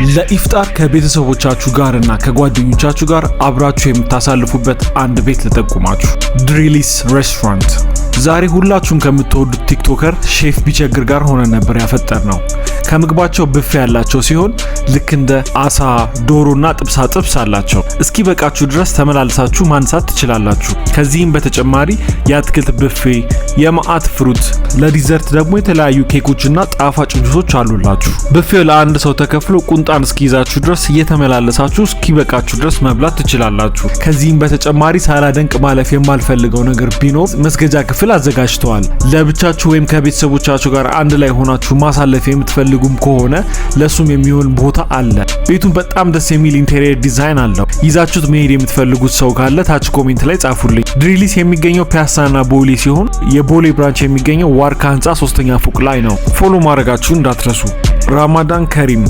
ለኢፍጣር ከቤተሰቦቻችሁ ጋርና ከጓደኞቻችሁ ጋር አብራችሁ የምታሳልፉበት አንድ ቤት ልጠቁማችሁ። ድሪሊስ ሬስቶራንት። ዛሬ ሁላችሁም ከምትወዱት ቲክቶከር ሼፍ ቢቸግር ጋር ሆነን ነበር ያፈጠርነው። ከምግባቸው ብፌ ያላቸው ሲሆን ልክ እንደ አሳ፣ ዶሮና ጥብሳ ጥብስ አላቸው። እስኪ በቃችሁ ድረስ ተመላልሳችሁ ማንሳት ትችላላችሁ። ከዚህም በተጨማሪ የአትክልት ብፌ፣ የማአት ፍሩት፣ ለዲዘርት ደግሞ የተለያዩ ኬኮችና ጣፋጭ ጁሶች አሉላችሁ። ብፌው ለአንድ ሰው ተከፍሎ ቁንጣን እስኪይዛችሁ ድረስ እየተመላለሳችሁ እስኪ በቃችሁ ድረስ መብላት ትችላላችሁ። ከዚህም በተጨማሪ ሳላደንቅ ማለፍ የማልፈልገው ነገር ቢኖር መስገጃ ክፍል አዘጋጅተዋል። ለብቻችሁ ወይም ከቤተሰቦቻችሁ ጋር አንድ ላይ ሆናችሁ ማሳለፍ የምትፈልጉም ከሆነ ለሱም የሚሆን ቦታ አለ። ቤቱን በጣም ደስ የሚል ኢንቴሪየር ዲዛይን አለው። ይዛችሁት መሄድ የምትፈልጉት ሰው ካለ ታች ኮሜንት ላይ ጻፉልኝ። ድሪሊስ የሚገኘው ፒያሳና ቦሌ ሲሆን የቦሌ ብራንች የሚገኘው ዋርካ ህንፃ 3ኛ ፎቅ ላይ ነው። ፎሎ ማድረጋችሁን እንዳትረሱ። ራማዳን ከሪም።